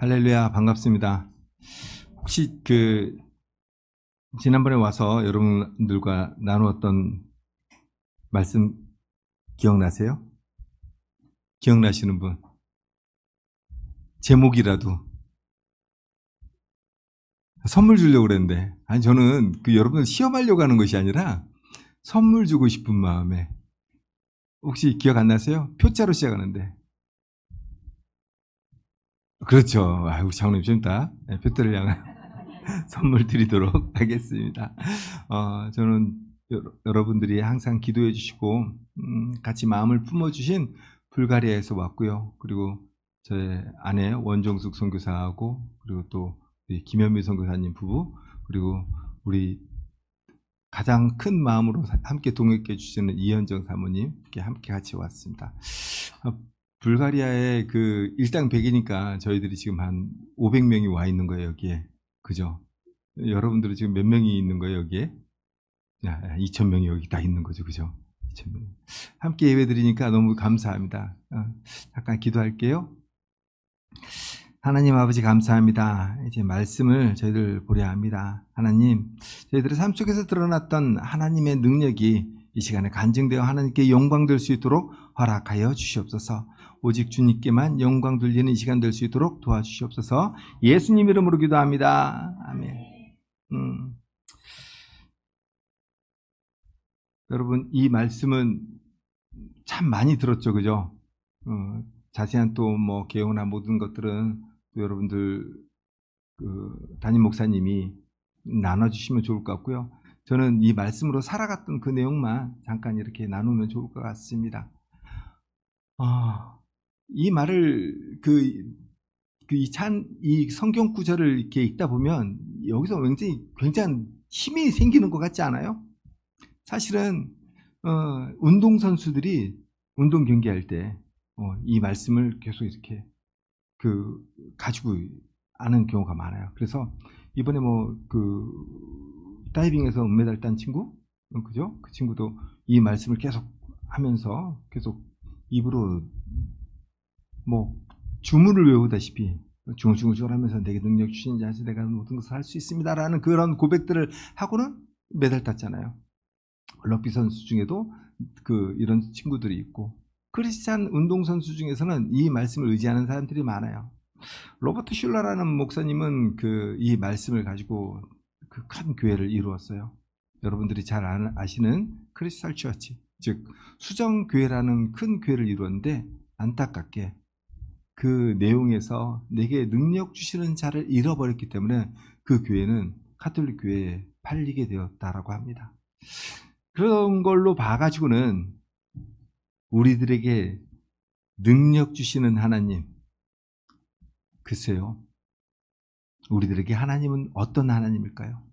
할렐루야, 반갑습니다. 혹시 지난번에 와서 여러분들과 나누었던 말씀 기억나세요? 기억나시는 분? 제목이라도. 선물 주려고 그랬는데, 아니, 저는 여러분을 시험하려고 하는 것이 아니라 선물 주고 싶은 마음에. 혹시 기억 안 나세요? 표자로 시작하는데. 그렇죠. 아유, 장로님 재밌다. 네, 표자를 향한 선물 드리도록 하겠습니다. 저는 여러분들이 항상 기도해 주시고 같이 마음을 품어주신 불가리아에서 왔고요. 그리고 저의 아내 원정숙 선교사하고 그리고 또 김현미 선교사님 부부 그리고 우리 가장 큰 마음으로 함께 동역해 주시는 이현정 사모님 이렇게 함께 같이 왔습니다. 불가리아에 일당 100이니까 저희들이 지금 한 500명이 와 있는 거예요, 여기에. 그죠? 여러분들은 지금 몇 명이 있는 거예요, 여기에? 2,000명이 여기 다 있는 거죠, 그죠? 2,000명. 함께 예배 드리니까 너무 감사합니다. 잠깐 기도할게요. 하나님 아버지 감사합니다. 이제 말씀을 저희들 보려 합니다. 하나님, 저희들의 삶 속에서 드러났던 하나님의 능력이 이 시간에 간증되어 하나님께 영광 될 수 있도록 허락하여 주시옵소서. 오직 주님께만 영광 돌리는 이 시간 될 수 있도록 도와주시옵소서. 예수님 이름으로 기도합니다. 아멘. 여러분, 이 말씀은 참 많이 들었죠, 그죠? 자세한 또 개요나 모든 것들은 또 여러분들 담임 목사님이 나눠주시면 좋을 것 같고요. 저는 이 말씀으로 살아갔던 그 내용만 잠깐 이렇게 나누면 좋을 것 같습니다. 이 말을 이 성경 구절을 이렇게 읽다 보면 여기서 굉장히 힘이 생기는 것 같지 않아요? 사실은 운동 선수들이 운동 경기할 때 이 말씀을 계속 이렇게 가지고 아는 경우가 많아요. 그래서 이번에 다이빙에서 은메달 딴 친구, 그죠? 그 친구도 이 말씀을 계속 하면서 계속 입으로 주문을 외우다시피 중얼중얼 하면서 내게 능력 주신 자에서 내가 모든 것을 할 수 있습니다라는 그런 고백들을 하고는 메달 땄잖아요. 럭비 선수 중에도 이런 친구들이 있고 크리스찬 운동선수 중에서는 이 말씀을 의지하는 사람들이 많아요. 로버트 슐러라는 목사님은 이 말씀을 가지고 큰 교회를 이루었어요. 여러분들이 잘 아시는 크리스탈 처치, 즉 수정교회라는 큰 교회를 이루었는데 안타깝게 그 내용에서 내게 능력 주시는 자를 잃어버렸기 때문에 그 교회는 가톨릭 교회에 팔리게 되었다라고 합니다. 그런 걸로 봐가지고는 우리들에게 능력 주시는 하나님, 글쎄요, 우리들에게 하나님은 어떤 하나님일까요?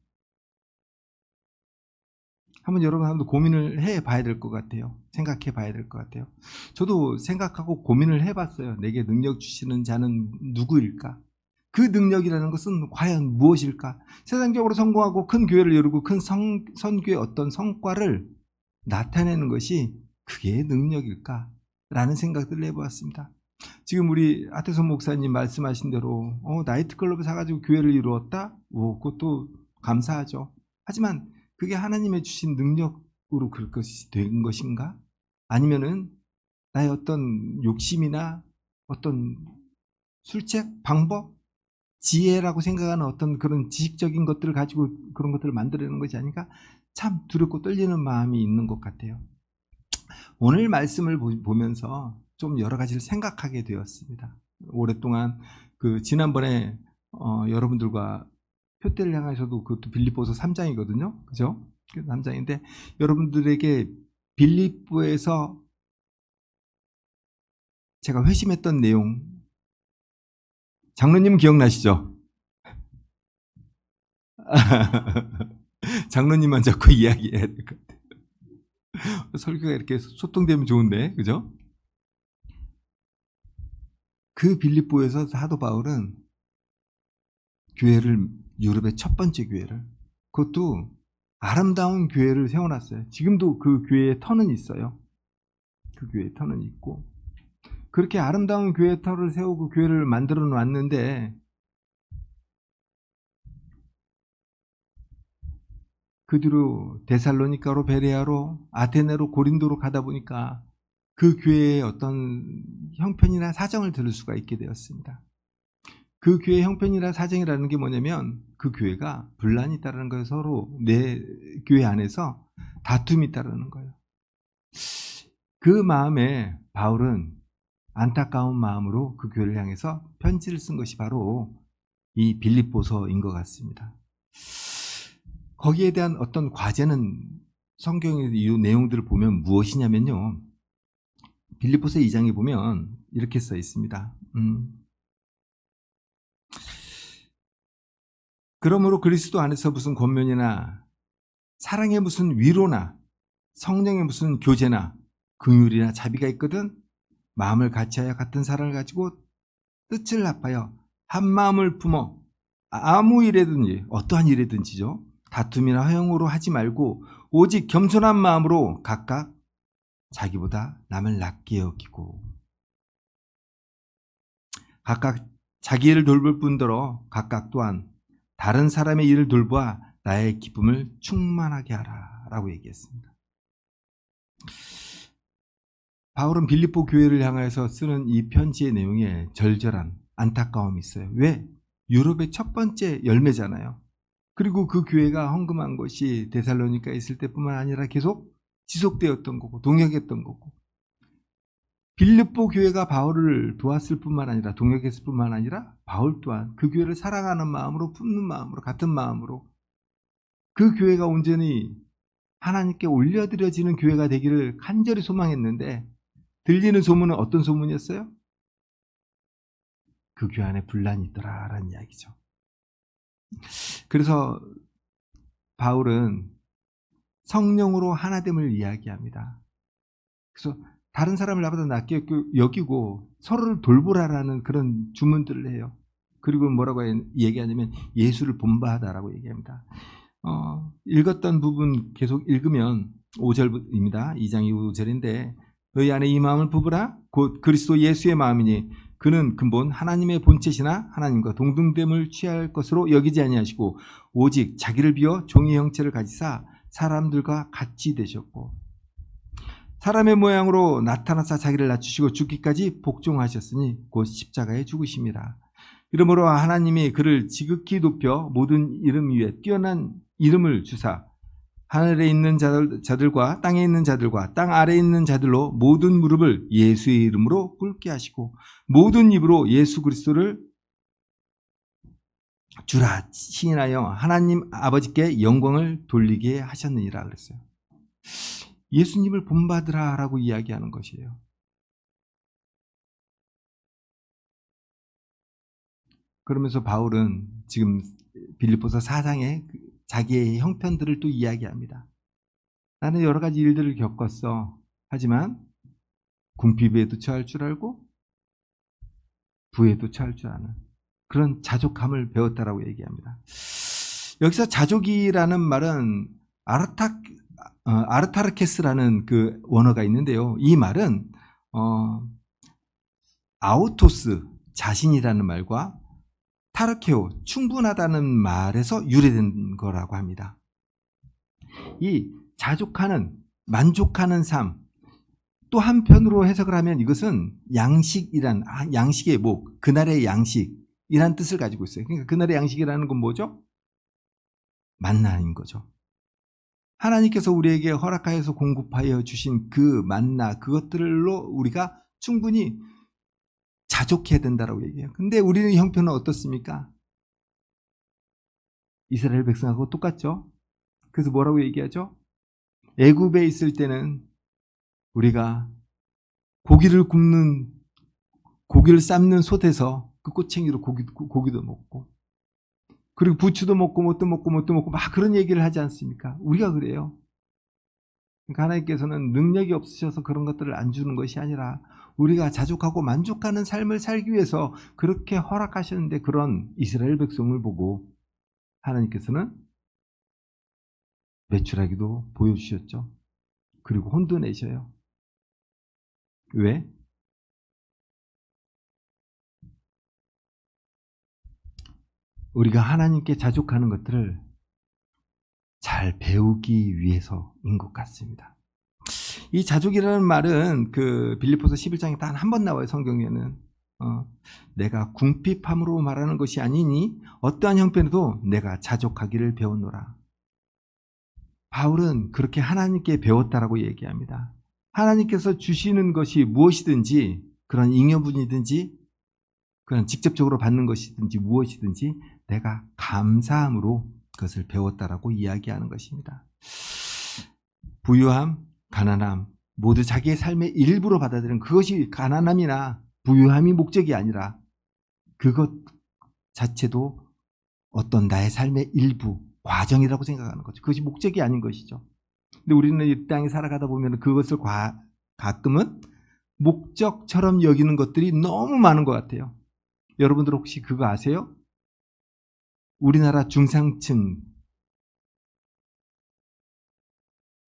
여러분 한번 고민을 해봐야 될 것 같아요. 생각해 봐야 될 것 같아요. 저도 생각하고 고민을 해봤어요. 내게 능력 주시는 자는 누구일까? 그 능력이라는 것은 과연 무엇일까? 세상적으로 성공하고 큰 교회를 이루고 큰 선교의 어떤 성과를 나타내는 것이 그게 능력일까? 라는 생각들을 해보았습니다. 지금 우리 하태선 목사님 말씀하신 대로 나이트클럽을 사가지고 교회를 이루었다? 그것도 감사하죠. 하지만 그게 하나님의 주신 능력으로 그럴 것이 된 것인가? 아니면은 나의 어떤 욕심이나 어떤 술책, 방법, 지혜라고 생각하는 어떤 그런 지식적인 것들을 가지고 그런 것들을 만들어내는 것이 아닌가? 참 두렵고 떨리는 마음이 있는 것 같아요. 오늘 말씀을 보면서 좀 여러 가지를 생각하게 되었습니다. 오랫동안 지난번에 여러분들과 표대를 향해서도 그것도 빌립보서 3장이거든요. 그죠? 3장인데 여러분들에게 빌립보에서 제가 회심했던 내용 장로님 기억나시죠? 장로님만 자꾸 이야기해야 될 것 같아요. 설교가 이렇게 소통되면 좋은데, 그죠? 그 빌립보에서 사도 바울은 교회를, 유럽의 첫 번째 교회를, 그것도 아름다운 교회를 세워놨어요. 지금도 그 교회에 터는 있어요. 그 교회에 터는 있고, 그렇게 아름다운 교회 터를 세우고 교회를 만들어 놨는데 그 뒤로 데살로니가로, 베레아로, 아테네로, 고린도로 가다 보니까 그 교회의 어떤 형편이나 사정을 들을 수가 있게 되었습니다. 그 교회의 형편이나 사정이라는 게 뭐냐면 그 교회가 분란이 있다는 거예요. 서로 내 교회 안에서 다툼이 있다는 거예요. 그 마음에 바울은 안타까운 마음으로 그 교회를 향해서 편지를 쓴 것이 바로 이 빌립보서인 것 같습니다. 거기에 대한 어떤 과제는 성경의 이 내용들을 보면 무엇이냐면요. 빌립보서 2장에 보면 이렇게 써 있습니다. 그러므로 그리스도 안에서 무슨 권면이나 사랑의 무슨 위로나 성령의 무슨 교제나 긍휼이나 자비가 있거든 마음을 같이하여 같은 사랑을 가지고 뜻을 합하여 한 마음을 품어 아무 일에든지 어떠한 일에든지죠. 다툼이나 허용으로 하지 말고 오직 겸손한 마음으로 각각 자기보다 남을 낫게 여기고 각각 자기 일을 돌볼 뿐더러 각각 또한 다른 사람의 일을 돌보아 나의 기쁨을 충만하게 하라 라고 얘기했습니다. 바울은 빌립보 교회를 향해서 쓰는 이 편지의 내용에 절절한 안타까움이 있어요. 왜? 유럽의 첫 번째 열매잖아요. 그리고 그 교회가 헌금한 것이 데살로니가에 있을 때뿐만 아니라 계속 지속되었던 거고 동역했던 거고 빌립보 교회가 바울을 도왔을 뿐만 아니라 동역했을 뿐만 아니라 바울 또한 그 교회를 사랑하는 마음으로 품는 마음으로 같은 마음으로 그 교회가 온전히 하나님께 올려드려지는 교회가 되기를 간절히 소망했는데 들리는 소문은 어떤 소문이었어요? 그 교회 안에 분란이 있더라라는 이야기죠. 그래서 바울은 성령으로 하나됨을 이야기합니다. 그래서 다른 사람을 나보다 낫게 여기고 서로를 돌보라라는 그런 주문들을 해요. 그리고 뭐라고 얘기하냐면 예수를 본받아라고 얘기합니다. 읽었던 부분 계속 읽으면 5절입니다. 2장 5절인데 너희 안에 이 마음을 품으라 곧 그리스도 예수의 마음이니 그는 근본 하나님의 본체시나 하나님과 동등됨을 취할 것으로 여기지 아니하시고 오직 자기를 비워 종의 형체를 가지사 사람들과 같이 되셨고 사람의 모양으로 나타나사 자기를 낮추시고 죽기까지 복종하셨으니 곧 십자가에 죽으심이라. 이러므로 하나님이 그를 지극히 높여 모든 이름 위에 뛰어난 이름을 주사 하늘에 있는 자들과 땅에 있는 자들과 땅 아래에 있는 자들로 모든 무릎을 예수의 이름으로 꿇게 하시고 모든 입으로 예수 그리스도를 주라 시인하여 하나님 아버지께 영광을 돌리게 하셨느니라 그랬어요. 예수님을 본받으라 라고 이야기하는 것이에요. 그러면서 바울은 지금 빌립보서 4장에 자기의 형편들을 또 이야기합니다. 나는 여러 가지 일들을 겪었어. 하지만 궁핍에도 처할 줄 알고 부에도 처할 줄 아는 그런 자족함을 배웠다라고 얘기합니다. 여기서 자족이라는 말은 아르타르케스라는 그 원어가 있는데요. 이 말은 아우토스 자신이라는 말과 타르케오 충분하다는 말에서 유래된 거라고 합니다. 이 자족하는 만족하는 삶 또 한편으로 해석을 하면 이것은 양식이란 양식의 목 그날의 양식이란 뜻을 가지고 있어요. 그러니까 그날의 양식이라는 건 뭐죠? 만나인 거죠. 하나님께서 우리에게 허락하여서 공급하여 주신 그 만나 그것들로 우리가 충분히 자족해야 된다고 얘기해요. 근데 우리의 형편은 어떻습니까? 이스라엘 백성하고 똑같죠? 그래서 뭐라고 얘기하죠? 애굽에 있을 때는 우리가 고기를 삶는 솥에서 그 꼬챙이로 고기도 먹고 그리고 부추도 먹고 뭣도 먹고 막 그런 얘기를 하지 않습니까? 우리가 그래요. 그러니까 하나님께서는 능력이 없으셔서 그런 것들을 안 주는 것이 아니라 우리가 자족하고 만족하는 삶을 살기 위해서 그렇게 허락하셨는데 그런 이스라엘 백성을 보고 하나님께서는 매출하기도 보여주셨죠. 그리고 혼도 내셔요. 왜? 우리가 하나님께 자족하는 것들을 잘 배우기 위해서인 것 같습니다. 이 자족이라는 말은 그 빌립보서 11장에 단 한 번 나와요. 성경에는 내가 궁핍함으로 말하는 것이 아니니 어떠한 형편에도 내가 자족하기를 배웠노라. 바울은 그렇게 하나님께 배웠다라고 얘기합니다. 하나님께서 주시는 것이 무엇이든지, 그런 잉여분이든지 그런 직접적으로 받는 것이든지 무엇이든지 내가 감사함으로 그것을 배웠다라고 이야기하는 것입니다. 부유함, 가난함 모두 자기의 삶의 일부로 받아들이는, 그것이 가난함이나 부유함이 목적이 아니라 그것 자체도 어떤 나의 삶의 일부, 과정이라고 생각하는 거죠. 그것이 목적이 아닌 것이죠. 근데 우리는 이 땅에 살아가다 보면 그것을 가끔은 목적처럼 여기는 것들이 너무 많은 것 같아요. 여러분들 혹시 그거 아세요? 우리나라 중상층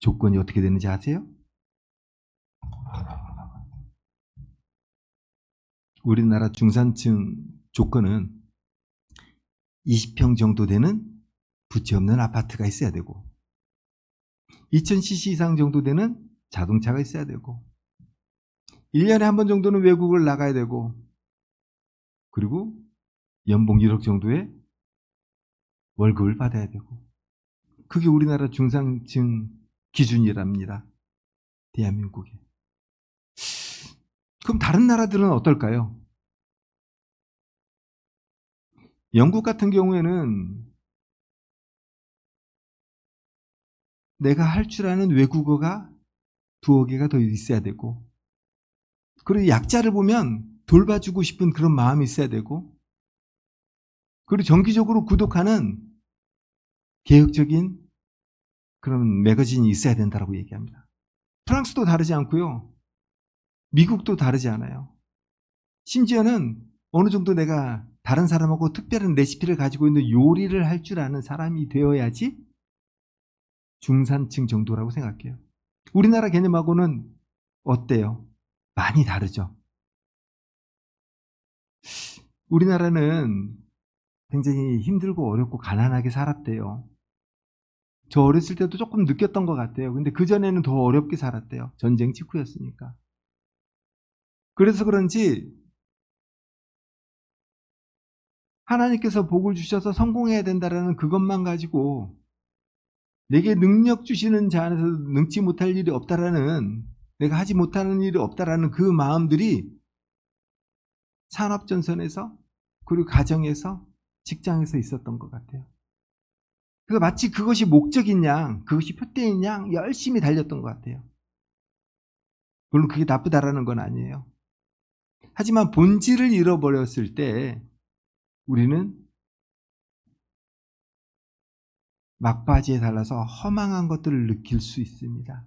조건이 어떻게 되는지 아세요? 우리나라 중산층 조건은 20평 정도 되는 부채 없는 아파트가 있어야 되고 2000cc 이상 정도 되는 자동차가 있어야 되고 1년에 한 번 정도는 외국을 나가야 되고 그리고 연봉 1억 정도의 월급을 받아야 되고, 그게 우리나라 중상층 기준이랍니다. 대한민국에. 그럼 다른 나라들은 어떨까요? 영국 같은 경우에는 내가 할 줄 아는 외국어가 두어 개가 더 있어야 되고, 그리고 약자를 보면 돌봐주고 싶은 그런 마음이 있어야 되고, 그리고 정기적으로 구독하는 개혁적인 그런 매거진이 있어야 된다고 얘기합니다. 프랑스도 다르지 않고요. 미국도 다르지 않아요. 심지어는 어느 정도 내가 다른 사람하고 특별한 레시피를 가지고 있는 요리를 할 줄 아는 사람이 되어야지 중산층 정도라고 생각해요. 우리나라 개념하고는 어때요? 많이 다르죠. 우리나라는 굉장히 힘들고 어렵고 가난하게 살았대요. 저 어렸을 때도 조금 느꼈던 것 같아요. 근데 그전에는 더 어렵게 살았대요. 전쟁 직후였으니까. 그래서 그런지 하나님께서 복을 주셔서 성공해야 된다는 그것만 가지고 내게 능력 주시는 자 안에서 능치 못할 일이 없다라는, 내가 하지 못하는 일이 없다라는 그 마음들이 산업전선에서 그리고 가정에서 직장에서 있었던 것 같아요. 그래서 마치 그것이 목적인 양, 그것이 표대인 양 열심히 달렸던 것 같아요. 물론 그게 나쁘다라는 건 아니에요. 하지만 본질을 잃어버렸을 때 우리는 막바지에 달라서 허망한 것들을 느낄 수 있습니다.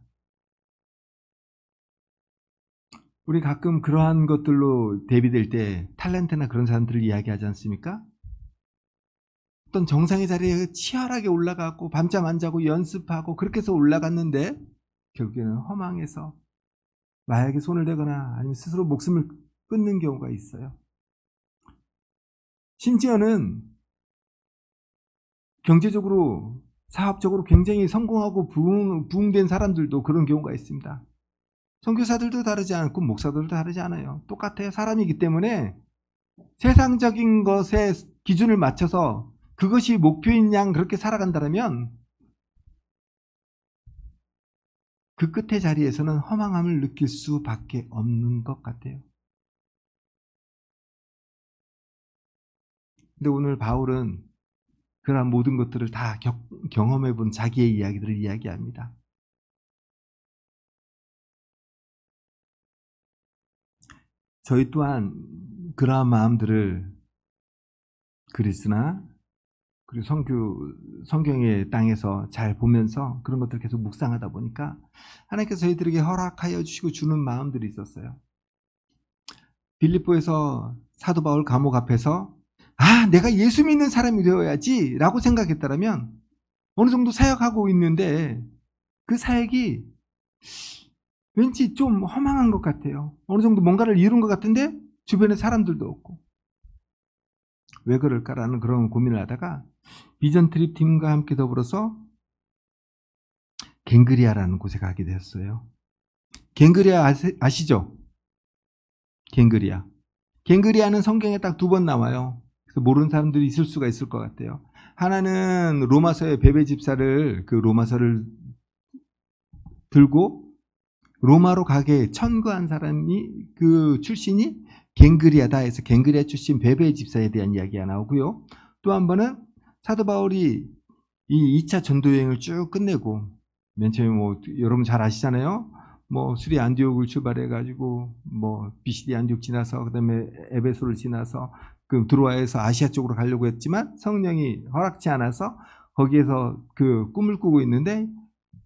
우리 가끔 그러한 것들로 대비될 때 탤런트나 그런 사람들을 이야기하지 않습니까? 어떤 정상의 자리에 치열하게 올라가고 밤잠 안 자고 연습하고 그렇게 해서 올라갔는데 결국에는 허망해서 마약에 손을 대거나 아니면 스스로 목숨을 끊는 경우가 있어요. 심지어는 경제적으로 사업적으로 굉장히 성공하고 부흥된 사람들도 그런 경우가 있습니다. 선교사들도 다르지 않고 목사들도 다르지 않아요. 똑같아요. 사람이기 때문에 세상적인 것에 기준을 맞춰서 그것이 목표인 양 그렇게 살아간다면 그 끝의 자리에서는 허망함을 느낄 수밖에 없는 것 같아요. 근데 오늘 바울은 그러한 모든 것들을 다 경험해 본 자기의 이야기들을 이야기합니다. 저희 또한 그러한 마음들을 그리스나 그리고 성경의 땅에서 잘 보면서 그런 것들을 계속 묵상하다 보니까 하나님께서 저희들에게 허락하여 주시고 주는 마음들이 있었어요. 빌립보에서 사도 바울 감옥 앞에서 내가 예수 믿는 사람이 되어야지 라고 생각했다면 어느 정도 사역하고 있는데 그 사역이 왠지 좀 허망한 것 같아요. 어느 정도 뭔가를 이룬 것 같은데 주변에 사람들도 없고, 왜 그럴까라는 그런 고민을 하다가 비전 트립 팀과 함께 더불어서 갱그리아라는 곳에 가게 되었어요. 갱그리아 아시죠? 갱그리아. 갱그리아는 성경에 딱 2번 나와요. 그래서 모르는 사람들이 있을 수가 있을 것 같아요. 하나는 로마서의 베베 집사를 그 로마서를 들고 로마로 가게 천거한 사람이 그 출신이 갱그리아다 해서 갱그리아 출신 베베 집사에 대한 이야기가 나오고요. 또 한 번은 사도 바울이 이 2차 전도 여행을 쭉 끝내고 맨 처음에 뭐 여러분 잘 아시잖아요. 뭐 수리 안디옥을 출발해 가지고 뭐 비시디 안디옥 지나서 그다음에 에베소를 지나서 그 드로아에서 아시아 쪽으로 가려고 했지만 성령이 허락치 않아서 거기에서 그 꿈을 꾸고 있는데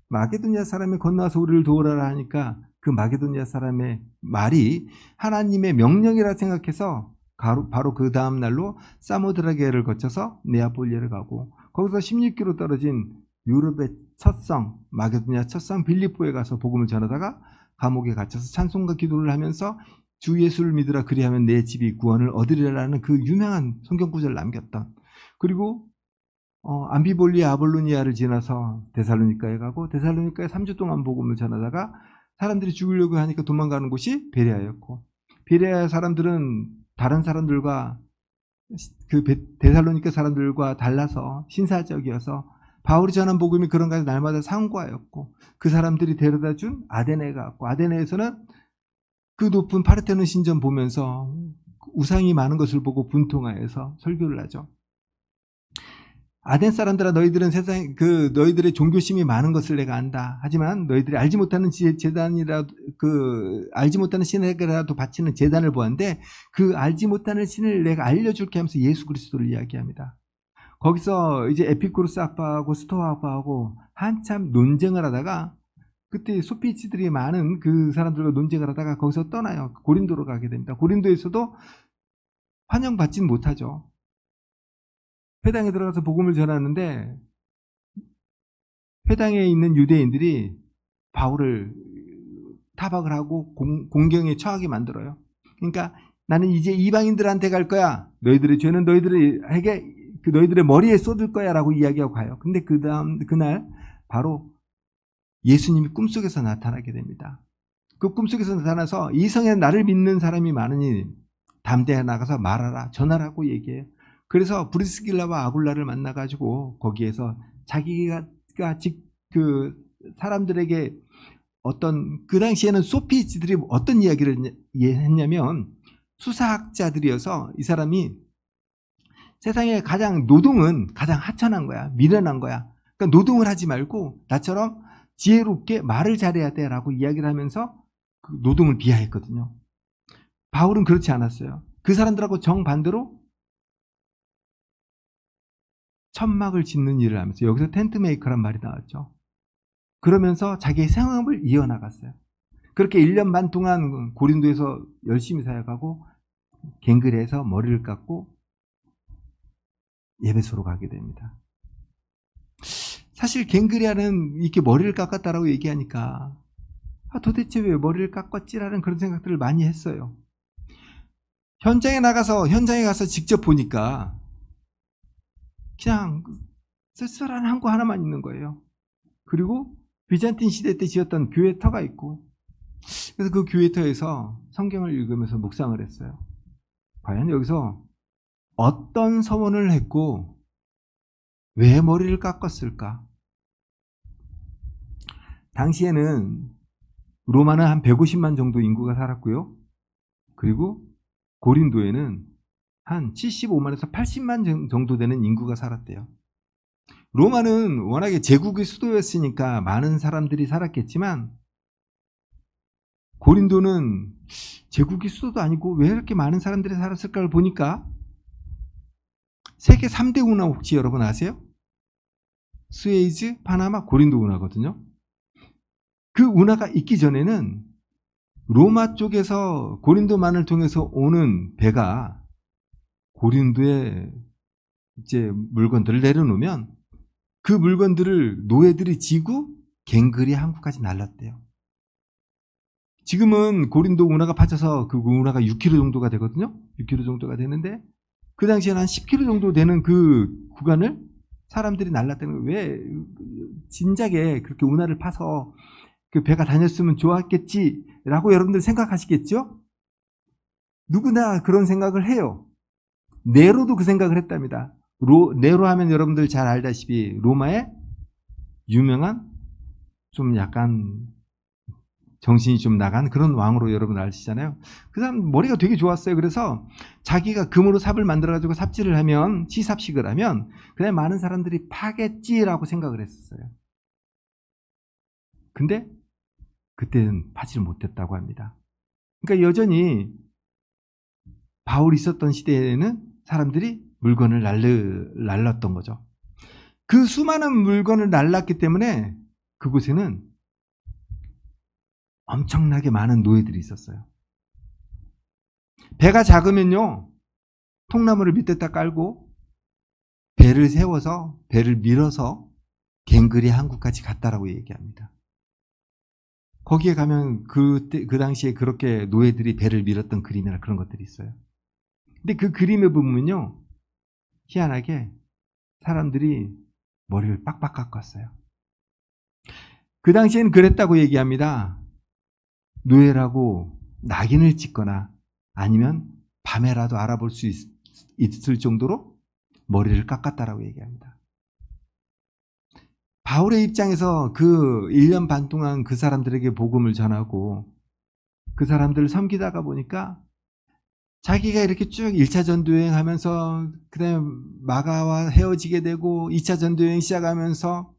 마게도니아 사람이 건너와서 우리를 도우라 하니까 그 마게도니아 사람의 말이 하나님의 명령이라 생각해서 바로 그 다음 날로 사모드라게를 거쳐서 네아폴리를 가고 거기서 16km 떨어진 유럽의 첫 성, 마게도니아 첫 성 빌립보에 가서 복음을 전하다가 감옥에 갇혀서 찬송과 기도를 하면서 주 예수를 믿으라 그리하면 내 집이 구원을 얻으리라는 그 유명한 성경 구절을 남겼던, 그리고 암비볼리아 아볼로니아를 지나서 데살로니카에 가고 데살로니카에 3주 동안 복음을 전하다가 사람들이 죽으려고 하니까 도망가는 곳이 베레아였고, 베레아 사람들은 다른 사람들과 그 데살로니카 사람들과 달라서 신사적이어서 바울이 전한 복음이 그런 가지 날마다 상고하였고, 그 사람들이 데려다 준 아데네에 갔고, 아데네에서는 그 높은 파르테논 신전 보면서 우상이 많은 것을 보고 분통하여서 설교를 하죠. 아덴 사람들아, 너희들은 세상 너희들의 종교심이 많은 것을 내가 안다. 하지만 너희들이 알지 못하는 제단이라도 알지 못하는 신에게라도 바치는 제단을 보았는데 그 알지 못하는 신을 내가 알려줄게 하면서 예수 그리스도를 이야기합니다. 거기서 이제 에피쿠로스 아빠하고 스토아 아빠하고 한참 논쟁을 하다가 그때 소피치들이 많은 그 사람들과 논쟁을 하다가 거기서 떠나요. 고린도로 가게 됩니다. 고린도에서도 환영받진 못하죠. 회당에 들어가서 복음을 전하는데 회당에 있는 유대인들이 바울을 타박을 하고 공경에 처하게 만들어요. 그러니까 나는 이제 이방인들한테 갈 거야. 너희들의 죄는 너희들에게 너희들의 머리에 쏟을 거야 라고 이야기하고 가요. 근데 그날 바로 예수님이 꿈속에서 나타나게 됩니다. 그 꿈속에서 나타나서 이 성에 나를 믿는 사람이 많으니 담대히 나가서 말하라, 전하라고 얘기해요. 그래서 브리스길라와 아굴라를 만나가지고 거기에서 자기가 그 사람들에게 그 당시에는 소피지들이 어떤 이야기를 했냐면 수사학자들이어서 이 사람이 세상에 노동은 가장 하찮은 거야. 미련한 거야. 그러니까 노동을 하지 말고 나처럼 지혜롭게 말을 잘해야 돼 라고 이야기를 하면서 그 노동을 비하했거든요. 바울은 그렇지 않았어요. 그 사람들하고 정반대로 천막을 짓는 일을 하면서, 여기서 텐트 메이커란 말이 나왔죠. 그러면서 자기의 생업을 이어나갔어요. 그렇게 1년 반 동안 고린도에서 열심히 사역하고 갱그리아에서 머리를 깎고 에베소로 가게 됩니다. 사실 갱그리아는 이렇게 머리를 깎았다라고 얘기하니까 도대체 왜 머리를 깎았지라는 그런 생각들을 많이 했어요. 현장에 가서 직접 보니까 그냥 쓸쓸한 항구 하나만 있는 거예요. 그리고 비잔틴 시대 때 지었던 교회터가 있고, 그래서 그 교회터에서 성경을 읽으면서 묵상을 했어요. 과연 여기서 어떤 서원을 했고 왜 머리를 깎았을까? 당시에는 로마는 한 150만 정도 인구가 살았고요. 그리고 고린도에는 한 75만에서 80만 정도 되는 인구가 살았대요. 로마는 워낙에 제국의 수도였으니까 많은 사람들이 살았겠지만 고린도는 제국의 수도도 아니고 왜 이렇게 많은 사람들이 살았을까를 보니까 세계 3대 운하 혹시 여러분 아세요? 스웨이즈, 파나마, 고린도 운하거든요. 그 운하가 있기 전에는 로마 쪽에서 고린도만을 통해서 오는 배가 고린도에 이제 물건들을 내려놓으면 그 물건들을 노예들이 지고 갱그리아 항구까지 날랐대요. 지금은 고린도 운하가 파져서 그 운하가 6km 정도가 되거든요. 6km 정도가 되는데 그 당시에는 한 10km 정도 되는 그 구간을 사람들이 날랐다는 거예요. 왜 진작에 그렇게 운하를 파서 그 배가 다녔으면 좋았겠지라고 여러분들 생각하시겠죠? 누구나 그런 생각을 해요. 네로도 그 생각을 했답니다. 네로 하면 여러분들 잘 알다시피 로마의 유명한 좀 약간 정신이 좀 나간 그런 왕으로 여러분 아시잖아요. 그 사람 머리가 되게 좋았어요. 그래서 자기가 금으로 삽을 만들어가지고 삽질을 하면, 시삽식을 하면 그다음에 많은 사람들이 파겠지라고 생각을 했었어요. 근데 그때는 파지를 못했다고 합니다. 그러니까 여전히 바울이 있었던 시대에는 사람들이 물건을 날랐던 거죠. 그 수많은 물건을 날랐기 때문에 그곳에는 엄청나게 많은 노예들이 있었어요. 배가 작으면요, 통나무를 밑에다 깔고 배를 세워서 배를 밀어서 갱그리 항구까지 갔다라고 얘기합니다. 거기에 가면 그 당시에 그렇게 노예들이 배를 밀었던 그림이나 그런 것들이 있어요. 근데 그 그림에 보면요, 희한하게 사람들이 머리를 빡빡 깎았어요. 그 당시에는 그랬다고 얘기합니다. 노예라고 낙인을 찍거나 아니면 밤에라도 알아볼 수 있을 정도로 머리를 깎았다라고 얘기합니다. 바울의 입장에서 그 1년 반 동안 그 사람들에게 복음을 전하고 그 사람들을 섬기다가 보니까 자기가 이렇게 쭉 1차 전도여행 하면서 그 다음에 마가와 헤어지게 되고 2차 전도여행 시작하면서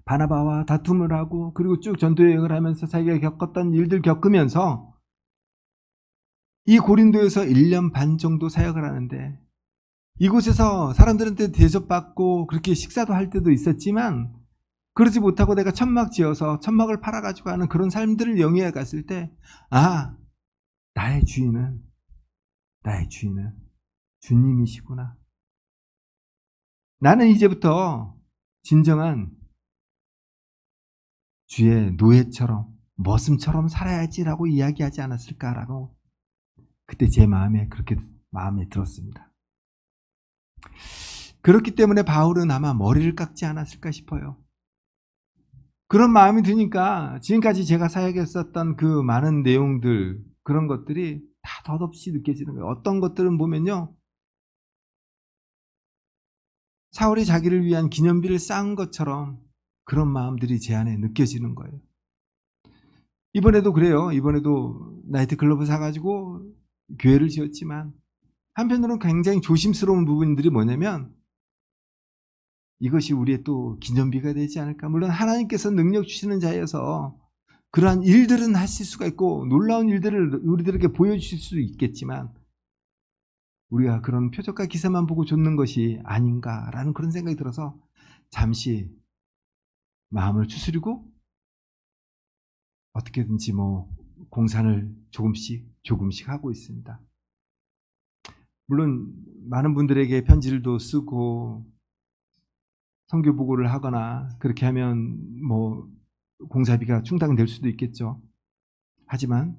바나바와 다툼을 하고 그리고 쭉 전도여행을 하면서 자기가 겪었던 일들 겪으면서 이 고린도에서 1년 반 정도 사역을 하는데 이곳에서 사람들한테 대접받고 그렇게 식사도 할 때도 있었지만 그러지 못하고 내가 천막 지어서 천막을 팔아가지고 하는 그런 삶들을 영위해 갔을 때 나의 주인은 주님이시구나. 나는 이제부터 진정한 주의 노예처럼 머슴처럼 살아야지라고 이야기하지 않았을까라고 그때 제 마음에 그렇게 마음에 들었습니다. 그렇기 때문에 바울은 아마 머리를 깎지 않았을까 싶어요. 그런 마음이 드니까 지금까지 제가 사역했었던 그 많은 내용들 그런 것들이 다 덧없이 느껴지는 거예요. 어떤 것들은 보면요, 사울이 자기를 위한 기념비를 쌓은 것처럼 그런 마음들이 제 안에 느껴지는 거예요. 이번에도 그래요. 이번에도 나이트클럽을 사가지고 교회를 지었지만 한편으로는 굉장히 조심스러운 부분들이 뭐냐면 이것이 우리의 또 기념비가 되지 않을까. 물론 하나님께서 능력 주시는 자여서 그러한 일들은 하실 수가 있고 놀라운 일들을 우리들에게 보여주실 수 있겠지만 우리가 그런 표적과 기사만 보고 좇는 것이 아닌가라는 그런 생각이 들어서 잠시 마음을 추스리고 어떻게든지 공산을 조금씩 하고 있습니다. 물론 많은 분들에게 편지를도 쓰고 선교 보고를 하거나 그렇게 하면 공사비가 충당될 수도 있겠죠. 하지만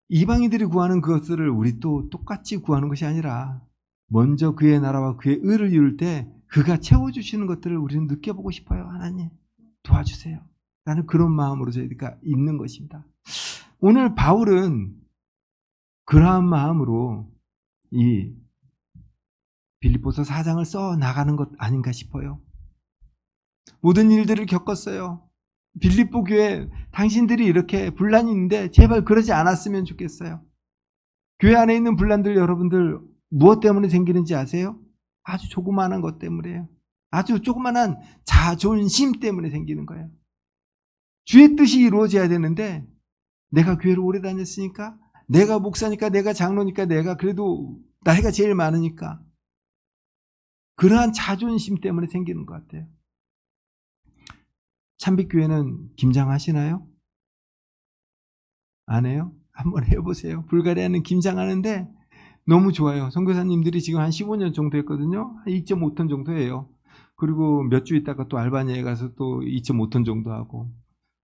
이방인들이 구하는 그것들을 우리 또 똑같이 구하는 것이 아니라 먼저 그의 나라와 그의 의를 이룰 때 그가 채워주시는 것들을 우리는 느껴보고 싶어요. 하나님 도와주세요. 라는 그런 마음으로 저희가 있는 것입니다. 오늘 바울은 그러한 마음으로 이 빌립보서 4장을 써 나가는 것 아닌가 싶어요. 모든 일들을 겪었어요. 빌립보 교회 당신들이 이렇게 분란이 있는데 제발 그러지 않았으면 좋겠어요. 교회 안에 있는 분란들 여러분들 무엇 때문에 생기는지 아세요? 아주 조그마한 것 때문에요. 아주 조그마한 자존심 때문에 생기는 거예요. 주의 뜻이 이루어져야 되는데 내가 교회를 오래 다녔으니까 내가 목사니까 내가 장로니까 내가 그래도 나이가 제일 많으니까 그러한 자존심 때문에 생기는 것 같아요. 참빛교회는 김장하시나요? 안 해요? 한번 해보세요. 불가리아는 김장하는데 너무 좋아요. 선교사님들이 지금 한 15년 정도 했거든요. 한 2.5톤 정도 해요. 그리고 몇 주 있다가 또 알바니아에 가서 또 2.5톤 정도 하고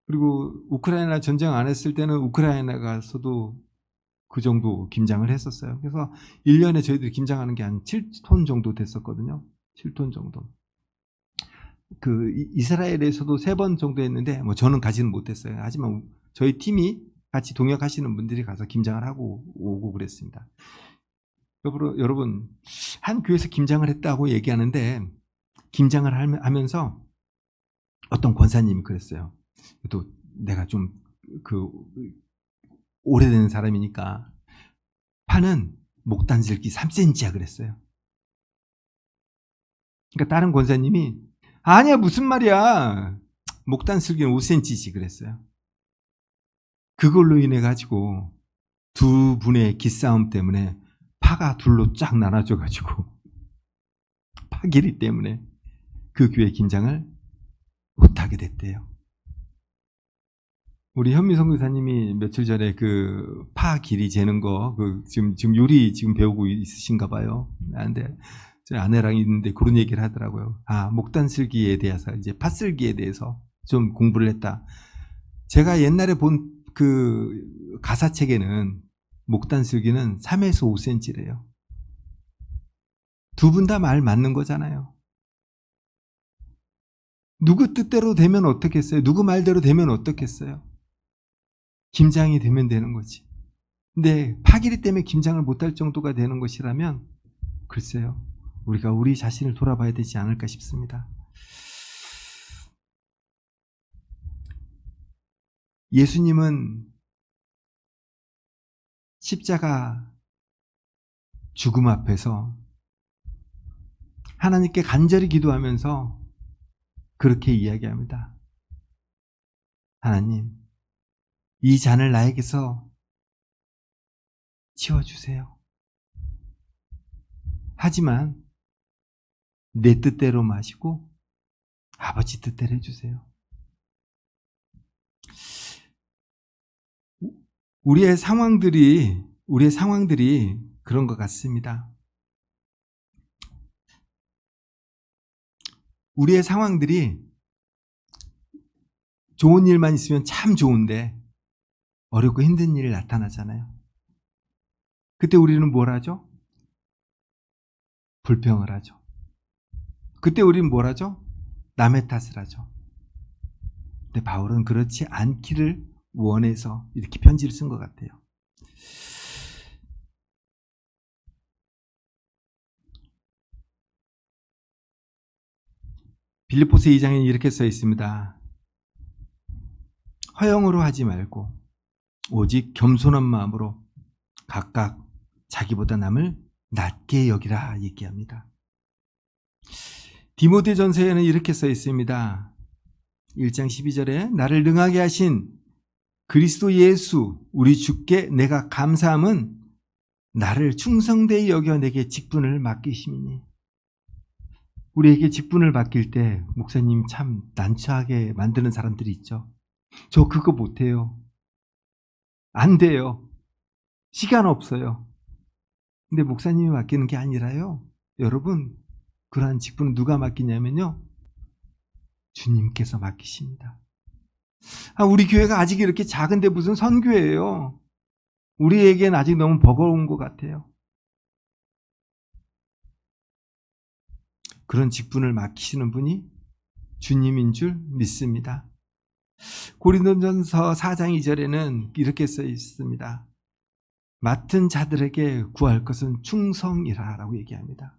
그리고 우크라이나 전쟁 안 했을 때는 우크라이나 가서도 그 정도 김장을 했었어요. 그래서 1년에 저희들이 김장하는 게 한 7톤 정도 됐었거든요. 7톤 정도. 그 이스라엘에서도 3번 정도 했는데 뭐 저는 가지는 못했어요. 하지만 저희 팀이 같이 동역하시는 분들이 가서 김장을 하고 오고 그랬습니다. 여러분 한 교회에서 김장을 했다고 얘기하는데 김장을 하면서 어떤 권사님이 그랬어요. 또 내가 좀 그 오래된 사람이니까 파는 목단슬기 3cm야 그랬어요. 그러니까 다른 권사님이 아니야 무슨 말이야 목단슬기는 5cm지 그랬어요. 그걸로 인해 가지고 두 분의 기싸움 때문에 파가 둘로 쫙 나눠져 가지고 파 길이 때문에 그 교회 김장을 못하게 됐대요. 우리 현미 선교사님이 며칠 전에 그 파 길이 재는 거 지금 요리 지금 배우고 있으신가 봐요. 근데 제 아내랑 있는데 그런 얘기를 하더라고요. 목단슬기에 대해서 이제 팥슬기에 대해서 좀 공부를 했다. 제가 옛날에 본 그 가사책에는 목단슬기는 3에서 5cm래요. 두 분 다 말 맞는 거잖아요. 누구 뜻대로 되면 어떻겠어요? 누구 말대로 되면 어떻겠어요? 김장이 되면 되는 거지. 근데 파길이 때문에 김장을 못할 정도가 되는 것이라면 글쎄요. 우리가 우리 자신을 돌아봐야 되지 않을까 싶습니다. 예수님은 십자가 죽음 앞에서 하나님께 간절히 기도하면서 그렇게 이야기합니다. 하나님, 이 잔을 나에게서 치워주세요. 하지만 내 뜻대로 마시고 아버지 뜻대로 해주세요. 우리의 상황들이 그런 것 같습니다. 우리의 상황들이 좋은 일만 있으면 참 좋은데 어렵고 힘든 일이 나타나잖아요. 그때 우리는 뭘 하죠? 불평을 하죠. 그때 우리는 뭘 하죠? 남의 탓을 하죠. 근데 바울은 그렇지 않기를 원해서 이렇게 편지를 쓴 것 같아요. 빌립보서 2장에 이렇게 써 있습니다. 허영으로 하지 말고 오직 겸손한 마음으로 각각 자기보다 남을 낮게 여기라 얘기합니다. 디모데전서에는 이렇게 써 있습니다. 1장 12절에 나를 능하게 하신 그리스도 예수 우리 주께 내가 감사함은 나를 충성되이 여겨 내게 직분을 맡기심이니. 우리에게 직분을 맡길 때 목사님 참 난처하게 만드는 사람들이 있죠. 저 그거 못해요. 안 돼요. 시간 없어요. 근데 목사님이 맡기는 게 아니라요. 여러분 그러한 직분은 누가 맡기냐면요. 주님께서 맡기십니다. 우리 교회가 아직 이렇게 작은데 무슨 선교예요. 우리에겐 아직 너무 버거운 것 같아요. 그런 직분을 맡기시는 분이 주님인 줄 믿습니다. 고린도전서 4장 2절에는 이렇게 써 있습니다. 맡은 자들에게 구할 것은 충성이라 라고 얘기합니다.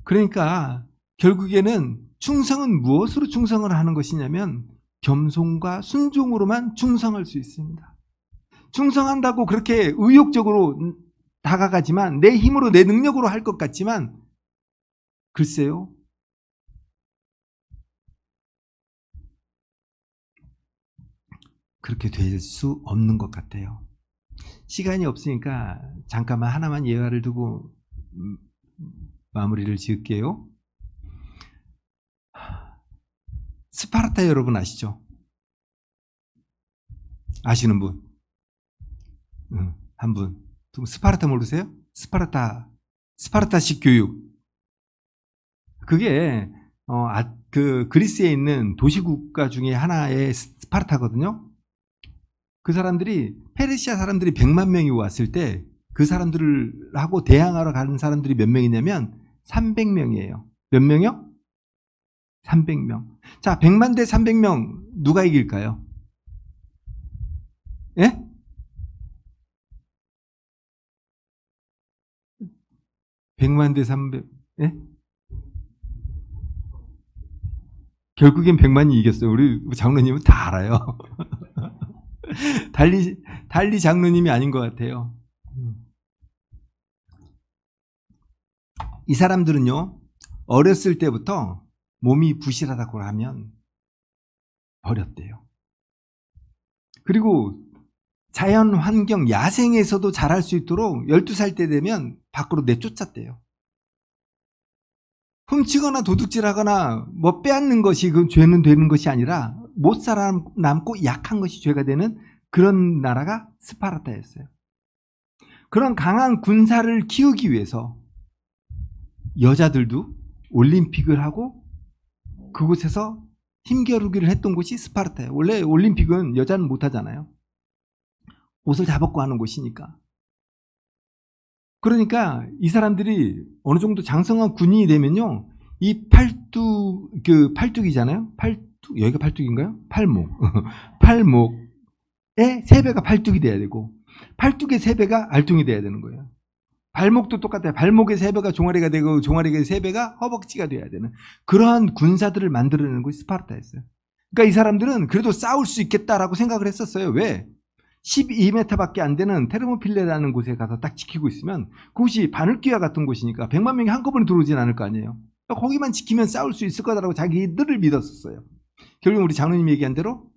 그러니까 결국에는 충성은 무엇으로 충성을 하는 것이냐면 겸손과 순종으로만 충성할 수 있습니다. 충성한다고 그렇게 의욕적으로 다가가지만 내 힘으로 내 능력으로 할 것 같지만 글쎄요. 그렇게 될 수 없는 것 같아요. 시간이 없으니까 잠깐만 하나만 예화를 두고 마무리를 지을게요. 스파르타 여러분 아시죠? 아시는 분? 한 분. 스파르타 모르세요? 스파르타식 교육. 그게 그 그리스에 있는 도시국가 중에 하나의 스파르타거든요. 그 사람들이 페르시아 사람들이 100만 명이 왔을 때 그 사람들하고 대항하러 가는 사람들이 몇 명이냐면 300명이에요. 몇 명이요? 300명. 자, 100만 대 300명 누가 이길까요? 예? 100만 대 300. 예? 결국엔 100만이 이겼어요. 우리 장로님은 다 알아요. 달리 장로님이 아닌 것 같아요. 이 사람들은요, 어렸을 때부터 몸이 부실하다고 하면 버렸대요. 그리고 자연 환경, 야생에서도 자랄 수 있도록 12살 때 되면 밖으로 내쫓았대요. 훔치거나 도둑질하거나 뭐 빼앗는 것이 그 죄는 되는 것이 아니라 못 살아남고 약한 것이 죄가 되는 그런 나라가 스파르타였어요. 그런 강한 군사를 키우기 위해서 여자들도 올림픽을 하고 그곳에서 힘겨루기를 했던 곳이 스파르타예요. 원래 올림픽은 여자는 못하잖아요. 옷을 다 벗고 하는 곳이니까. 그러니까 이 사람들이 어느 정도 장성한 군인이 되면요, 이 팔뚝이잖아요. 여기가 팔뚝인가요? 팔목. 팔목의 3배가 팔뚝이 돼야 되고, 팔뚝의 3배가 알통이 돼야 되는 거예요. 발목도 똑같아요. 발목의 3배가 종아리가 되고, 종아리의 3배가 허벅지가 돼야 되는 그러한 군사들을 만들어내는 것이 스파르타였어요. 그러니까 이 사람들은 그래도 싸울 수 있겠다라고 생각을 했었어요. 왜? 12m밖에 안 되는 테르모필레라는 곳에 가서 딱 지키고 있으면 그곳이 바늘귀와 같은 곳이니까 100만 명이 한꺼번에 들어오진 않을 거 아니에요. 거기만 지키면 싸울 수 있을 거다라고 자기들을 믿었었어요. 결국 우리 장로님이 얘기한 대로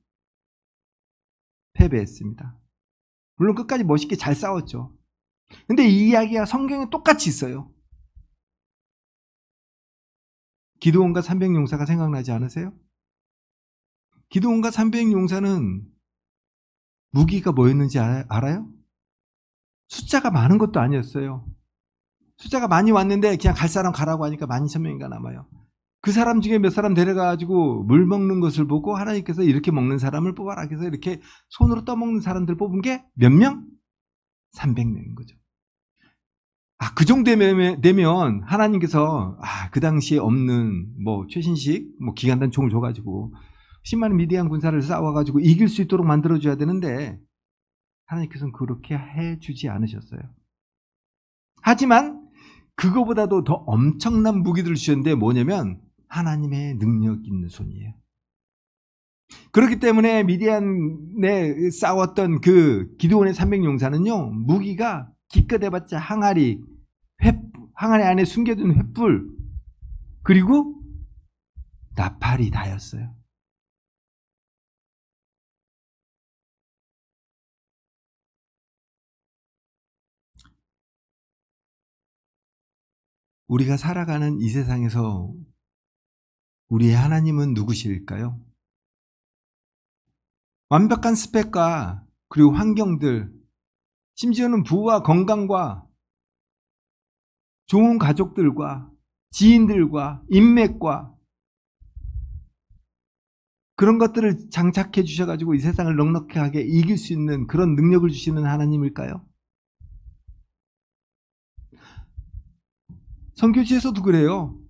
패배했습니다. 물론 끝까지 멋있게 잘 싸웠죠. 근데 이 이야기가 성경에 똑같이 있어요. 기드온과 300용사가 생각나지 않으세요? 기드온과 300용사는 무기가 뭐였는지 알아요? 숫자가 많은 것도 아니었어요. 숫자가 많이 왔는데 그냥 갈 사람 가라고 하니까 12,000명인가 남아요. 그 사람 중에 몇 사람 데려가가지고 물 먹는 것을 보고 하나님께서 이렇게 먹는 사람을 뽑아라 해서 이렇게 손으로 떠먹는 사람들 뽑은 게 몇 명? 300명인 거죠. 그 정도 되면 하나님께서 그 당시에 없는 뭐 최신식 뭐 기관단 총을 줘가지고 10만 미디안 군사를 싸워가지고 이길 수 있도록 만들어줘야 되는데 하나님께서는 그렇게 해주지 않으셨어요. 하지만 그거보다도 더 엄청난 무기들을 주셨는데 뭐냐면 하나님의 능력 있는 손이에요. 그렇기 때문에 미디안에 싸웠던 그 기드온의 300용사는요, 무기가 기껏 해봤자 항아리 안에 숨겨둔 횃불, 그리고 나팔이 다였어요. 우리가 살아가는 이 세상에서 우리의 하나님은 누구실까요? 완벽한 스펙과 그리고 환경들, 심지어는 부와 건강과 좋은 가족들과 지인들과 인맥과 그런 것들을 장착해 주셔가지고 이 세상을 넉넉하게 이길 수 있는 그런 능력을 주시는 하나님일까요? 선교지에서도 그래요.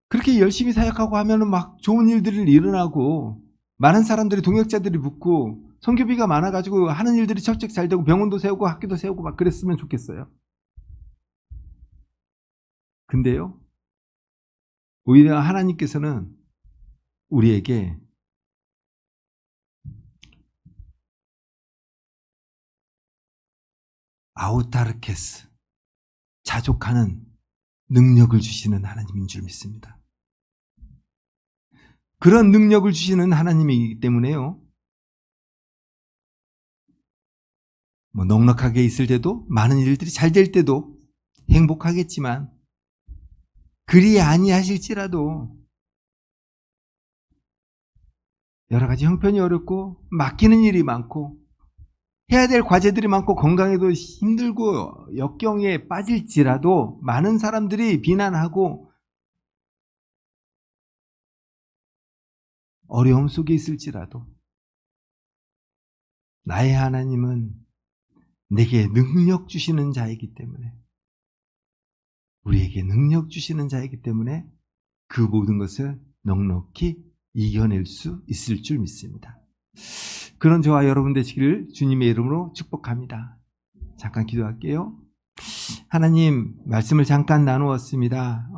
그렇게 열심히 사역하고 하면은 막 좋은 일들이 일어나고 많은 사람들이 동역자들이 붙고 선교비가 많아가지고 하는 일들이 척척 잘 되고 병원도 세우고 학교도 세우고 막 그랬으면 좋겠어요. 근데요, 오히려 하나님께서는 우리에게 아우타르케스, 자족하는 능력을 주시는 하나님인 줄 믿습니다. 그런 능력을 주시는 하나님이기 때문에요, 뭐 넉넉하게 있을 때도 많은 일들이 잘 될 때도 행복하겠지만 그리 아니하실지라도 여러 가지 형편이 어렵고 맡기는 일이 많고 해야 될 과제들이 많고 건강에도 힘들고 역경에 빠질지라도 많은 사람들이 비난하고 어려움 속에 있을지라도 나의 하나님은 내게 능력 주시는 자이기 때문에, 우리에게 능력 주시는 자이기 때문에 그 모든 것을 넉넉히 이겨낼 수 있을 줄 믿습니다. 그런 저와 여러분 되시기를 주님의 이름으로 축복합니다. 잠깐 기도할게요. 하나님, 말씀을 잠깐 나누었습니다.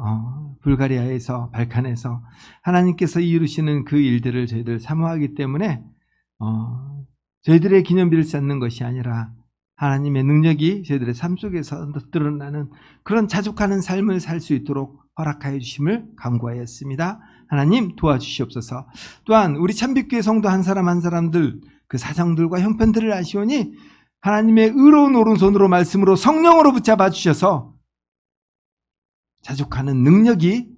불가리아에서, 발칸에서 하나님께서 이루시는 그 일들을 저희들 사모하기 때문에 저희들의 기념비를 쌓는 것이 아니라 하나님의 능력이 저희들의 삶 속에서 드러나는 그런 자족하는 삶을 살 수 있도록 허락하여 주심을 간구하였습니다. 하나님 도와주시옵소서. 또한 우리 참빛교회 성도 한 사람 한 사람들 그 사정들과 형편들을 아시오니 하나님의 의로운 오른손으로 말씀으로 성령으로 붙잡아 주셔서 자족하는 능력이,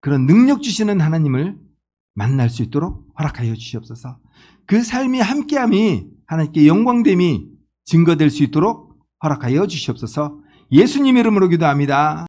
그런 능력 주시는 하나님을 만날 수 있도록 허락하여 주시옵소서. 그 삶이 함께함이 하나님께 영광됨이 증거될 수 있도록 허락하여 주시옵소서. 예수님 이름으로 기도합니다.